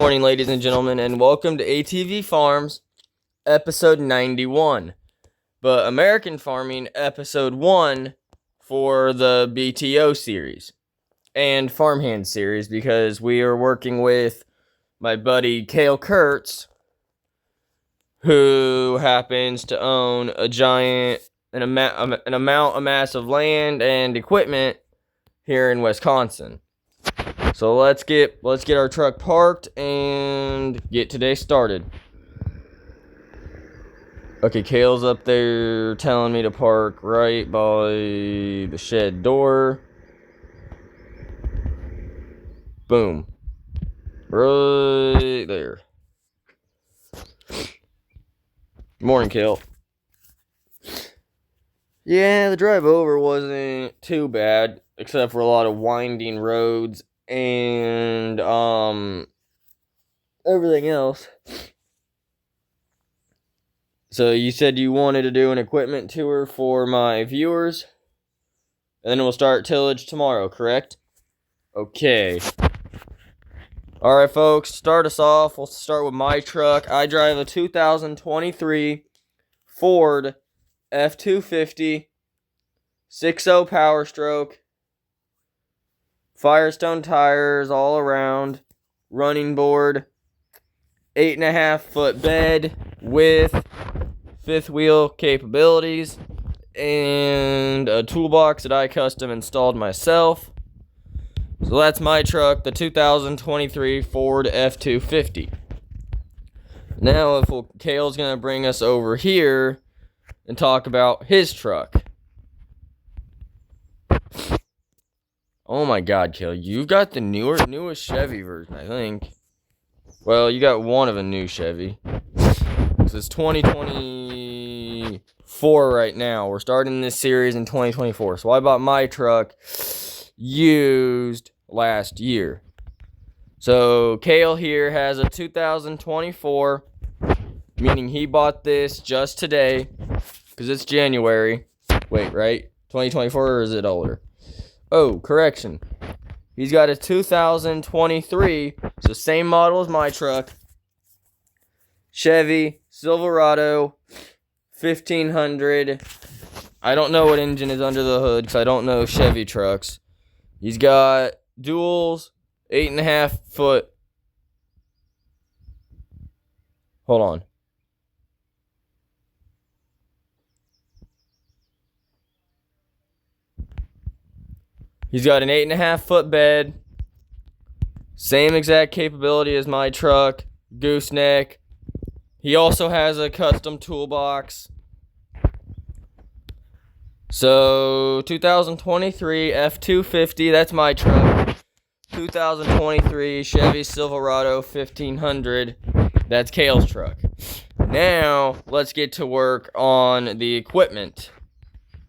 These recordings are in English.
Morning, ladies and gentlemen, and welcome to ATV Farms, episode 91. But American Farming, episode 1 for the BTO series and Farmhand series, because we are working with my buddy Cale Kurtz, who happens to own a mass of land and equipment here in Wisconsin. So let's get our truck parked and get today started. Okay, Cale's up there telling me to park right by the shed door. Boom. Right there. Morning, Cale. Yeah, the drive over wasn't too bad, except for a lot of winding roads and everything else. So you said you wanted to do an equipment tour for my viewers, and then we'll start tillage tomorrow, correct? Okay. Alright, folks, start us off. We'll start with my truck. I drive a 2023 Ford F-250 6.0 Power Stroke, Firestone tires all around, running board, 8.5 foot bed with fifth wheel capabilities, and a toolbox that I custom installed myself. So that's my truck, the 2023 Ford F-250. Now Cale's going to bring us over here and talk about his truck. Oh my god, Cale, you've got the newest Chevy version, I think. Well, you got one of a new Chevy. This is 2024 right now. We're starting this series in 2024. So I bought my truck used last year. So Cale here has a 2024, meaning he bought this just today, because it's January. Wait, right? 2024, or is it older? Oh, correction. He's got a 2023, so same model as my truck, Chevy Silverado 1500. I don't know what engine is under the hood, because I don't know Chevy trucks. He's got duals, 8.5 foot. Hold on. He's got an 8.5 foot bed, same exact capability as my truck, gooseneck. He also has a custom toolbox. So 2023 F-250, that's my truck. 2023 Chevy Silverado 1500, that's Cale's truck. Now let's get to work on the equipment.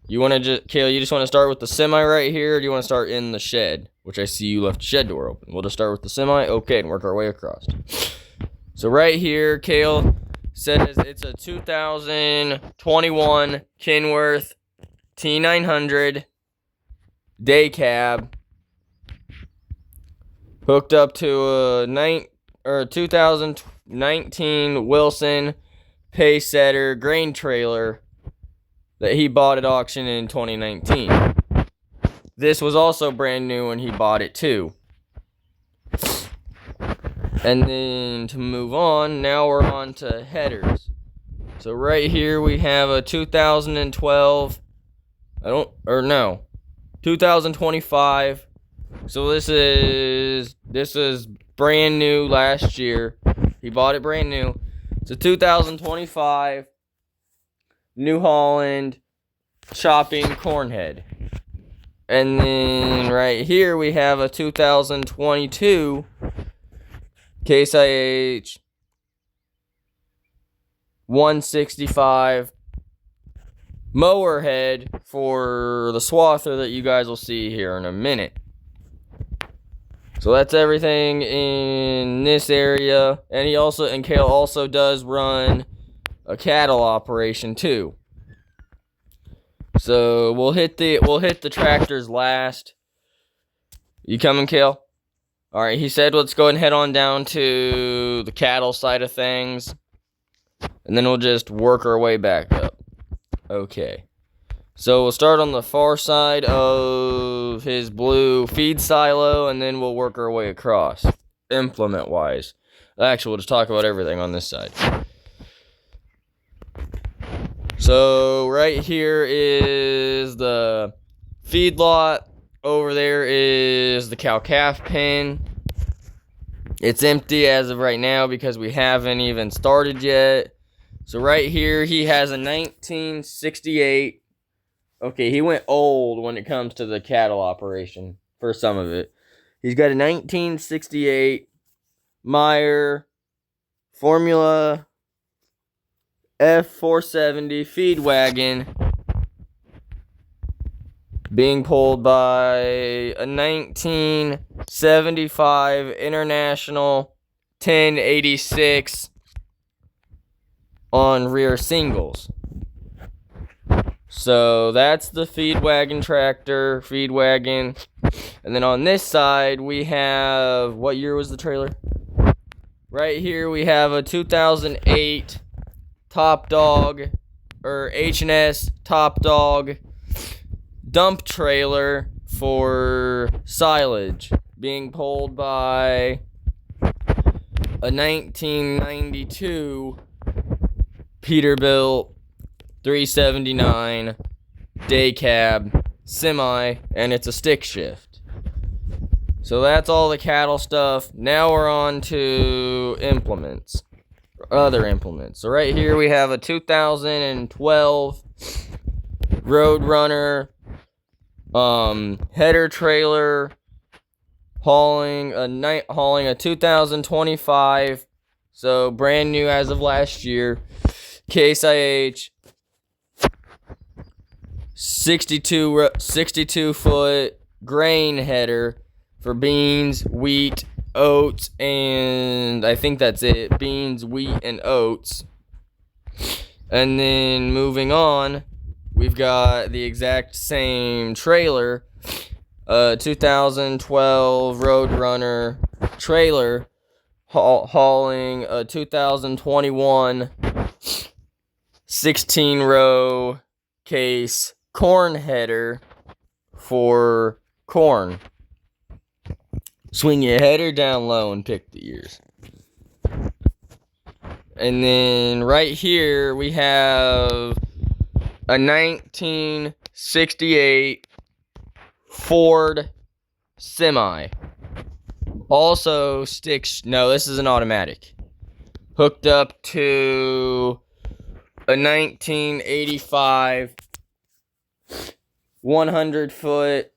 Cale, you just want to start with the semi right here, or do you want to start in the shed? Which I see you left the shed door open. We'll just start with the semi, okay, and work our way across. So right here, Cale says it's a 2021 Kenworth T900 day cab, hooked up to a 2019 Wilson Pacesetter grain trailer that he bought at auction in 2019. This was also brand new when he bought it too. And then to move on, now we're on to headers. So right here we have a 2025. So this is brand new last year. He bought it brand new. It's a 2025 New Holland chopping corn head. And then right here we have a 2022 Case IH 165 mower head for the swather that you guys will see here in a minute. So that's everything in this area. And Cale also does run a cattle operation too. So we'll hit the tractors last. You coming, Cale? Alright, he said let's go ahead and head on down to the cattle side of things. And then we'll just work our way back up. Okay. So we'll start on the far side of his blue feed silo, and then we'll work our way across, implement-wise. Actually, we'll just talk about everything on this side. So right here is the feedlot. Over there is the cow-calf pen. It's empty as of right now because we haven't even started yet. So right here, he has a 1968. Okay, he went old when it comes to the cattle operation for some of it. He's got a 1968 Meyer Formula F470 feed wagon being pulled by a 1975 International 1086 on rear singles. So that's the feed wagon tractor, feed wagon. And then on this side, we have, what year was the trailer? Right here, we have a 2008 Top Dog, or H&S Top Dog dump trailer for silage being pulled by a 1992 Peterbilt 379 day cab semi, and it's a stick shift. So that's all the cattle stuff. Now we're on to implements, other implements. So right here we have a 2012 Roadrunner header trailer hauling a 2025, so brand new as of last year, Case IH 62 foot grain header for beans, wheat, oats, and I think that's it. Beans, wheat, and oats. And then moving on, we've got the exact same trailer, 2012 Roadrunner trailer hauling a 2021 16-row case corn header for corn. Swing your header down low and pick the ears. And then right here we have a 1968 Ford semi. Also no, this is an automatic. Hooked up to a 1985 100-foot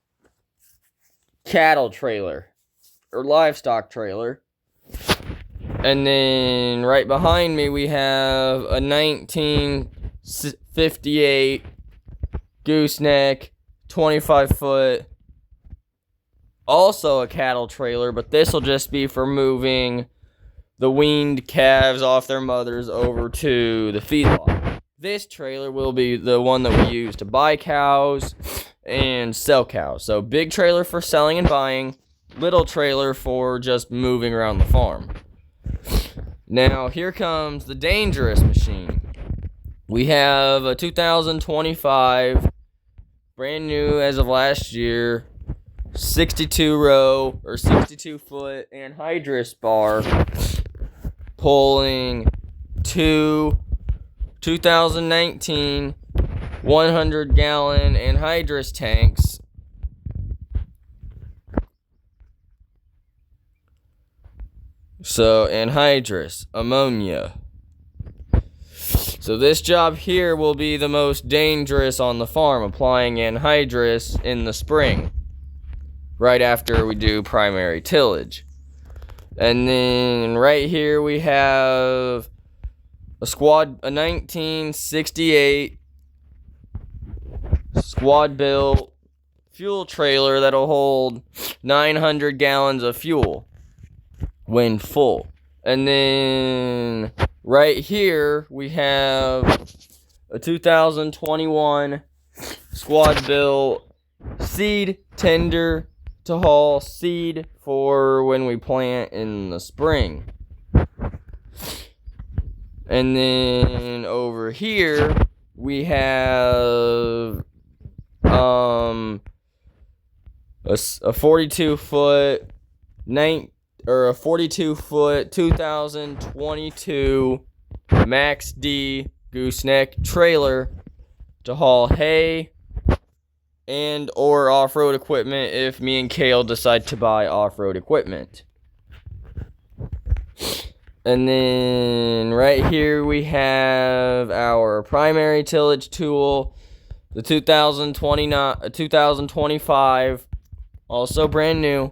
cattle trailer or livestock trailer. And then right behind me we have a 1958 gooseneck 25-foot, also a cattle trailer, but this will just be for moving the weaned calves off their mothers over to the feedlot. This trailer will be the one that we use to buy cows and sell cows. So big trailer for selling and buying, little trailer for just moving around the farm. Now here comes the dangerous machine. We have a 2025, brand new as of last year, 62-row or 62-foot anhydrous bar pulling two 2019 100-gallon anhydrous tanks So, anhydrous, ammonia. So this job here will be the most dangerous on the farm, applying anhydrous in the spring, right after we do primary tillage. And then right here we have a 1968 squad built fuel trailer that'll hold 900 gallons of fuel when full. And then right here we have a 2021 squad built seed tender to haul seed for when we plant in the spring. And then over here we have a 42 foot 2022 Max D gooseneck trailer to haul hay and or off-road equipment if me and Kale decide to buy off-road equipment. And then right here we have our primary tillage tool, the 2025, also brand new,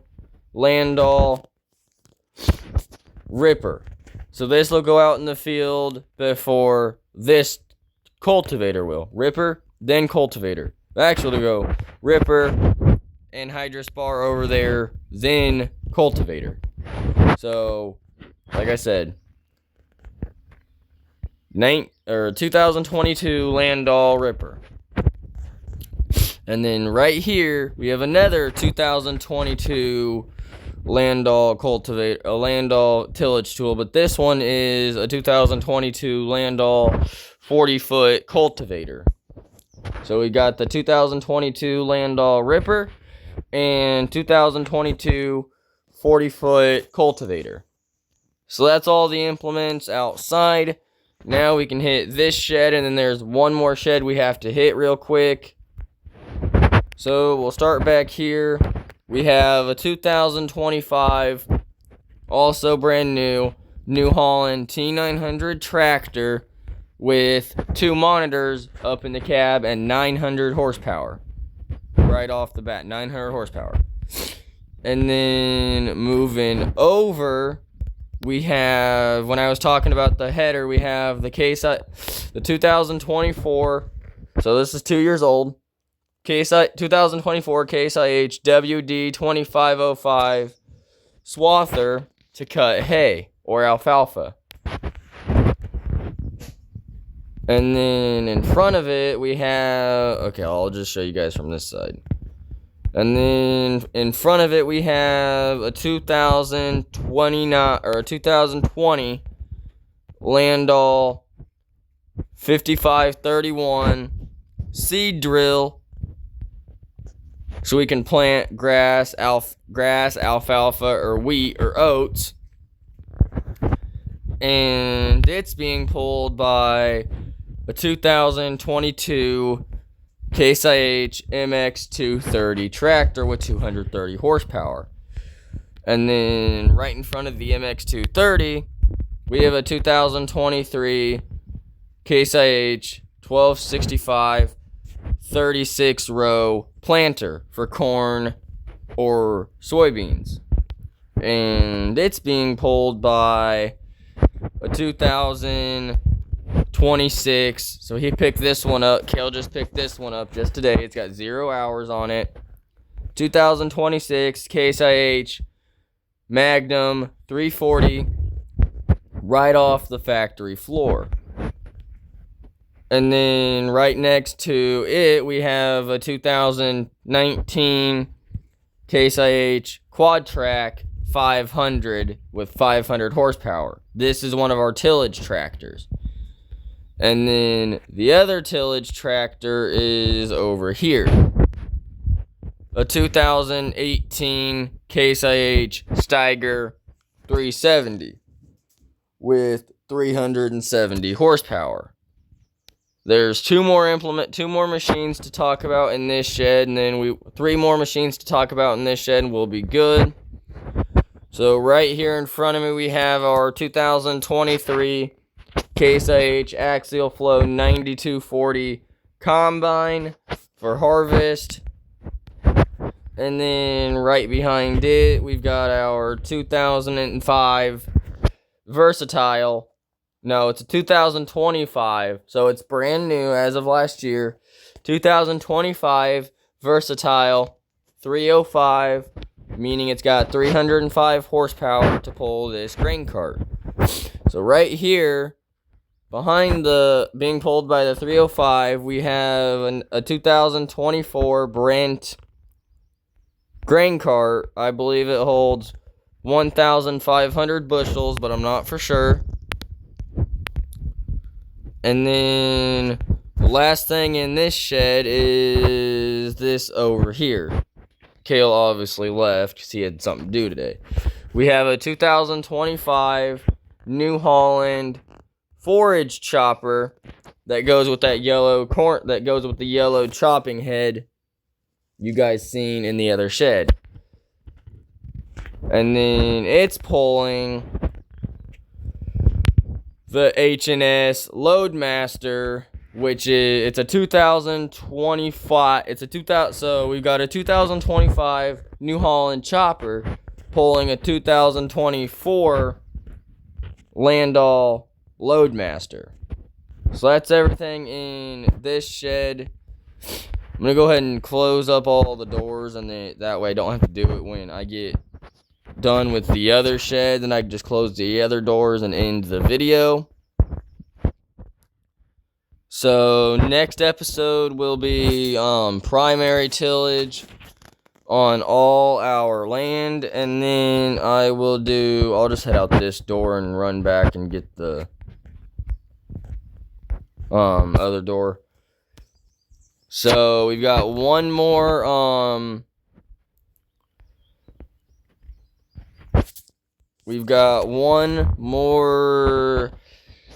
Landau Ripper. So this will go out in the field before this cultivator will. Ripper, then cultivator. Actually, go Ripper and Hydrospar over there, then cultivator. So, like I said, 2022 Landau Ripper. And then right here, we have another 2022 Landau tillage tool, but this one is a 2022 Landau 40-foot cultivator. So we got the 2022 Landau Ripper and 2022 40-foot cultivator. So that's all the implements outside. Now we can hit this shed, and then there's one more shed we have to hit real quick. So we'll start back here. We have a 2025, also brand new, New Holland T900 tractor with 2 monitors up in the cab and 900 horsepower. Right off the bat, 900 horsepower. And then moving over, we have, when I was talking about the header, we have the 2024, so this is 2 years old, 2024 Case IH WD 2505 swather to cut hay or alfalfa. And then in front of it we have, okay, I'll just show you guys from this side. And then in front of it we have a 2020 Landau 5531 seed drill, so we can plant grass, alfalfa, or wheat, or oats. And it's being pulled by a 2022 Case IH MX230 tractor with 230 horsepower. And then right in front of the MX230, we have a 2023 Case IH 1265 36 row planter for corn or soybeans, and it's being pulled by a 2026, so he picked this one up, Kale just picked this one up just today, it's got 0 hours on it, 2026 Case IH Magnum 340, right off the factory floor. And then right next to it, we have a 2019 Case IH Quad Track 500 with 500 horsepower. This is one of our tillage tractors. And then the other tillage tractor is over here. A 2018 Case IH Steiger 370 with 370 horsepower. There's two more machines to talk about in this shed, and then 3 more machines to talk about in this shed, and we'll be good. So right here in front of me, we have our 2023 Case IH Axial Flow 9240 combine for harvest. And then right behind it, we've got our 2005 Versatile. No, it's a 2025, so it's brand new as of last year. 2025 Versatile 305, meaning it's got 305 horsepower to pull this grain cart. So right here, behind the being pulled by the 305, we have a 2024 Brent grain cart. I believe it holds 1,500 bushels, but I'm not for sure. And then the last thing in this shed is this over here. Kale obviously left because he had something to do today. We have a 2025 New Holland forage chopper that goes with that yellow corn, that goes with the yellow chopping head you guys seen in the other shed. And then it's pulling the H&S Loadmaster, which is, it's a 2025, so we've got a 2025 New Holland chopper pulling a 2024 Landau Loadmaster. So that's everything in this shed. I'm going to go ahead and close up all the doors, and then that way I don't have to do it when I get done with the other shed. Then I can just close the other doors and end the video. So next episode will be primary tillage on all our land, and then I'll just head out this door and run back and get the other door. So we've got one more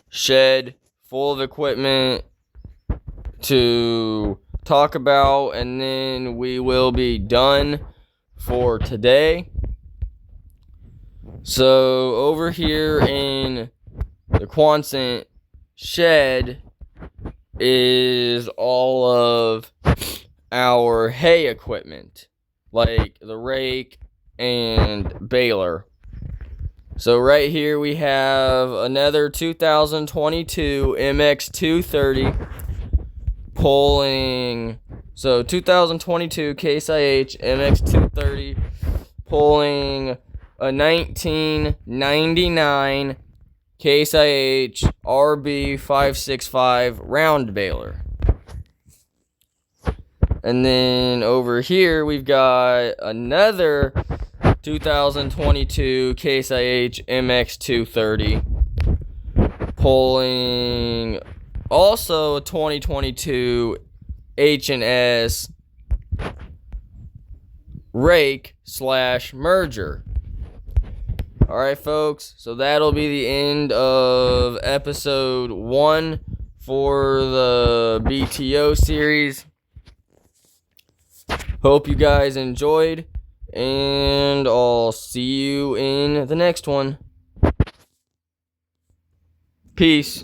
shed full of equipment to talk about, and then we will be done for today. So over here in the Quonset shed is all of our hay equipment, like the rake and baler. So right here we have another 2022 MX230 pulling, so 2022 Case IH MX230 pulling a 1999 Case IH RB565 round baler. And then over here we've got another 2022 Case IH MX230 pulling also a 2022 H&S rake / merger. Alright folks, so that'll be the end of episode 1 for the BTO series. Hope you guys enjoyed, and I'll see you in the next one. Peace.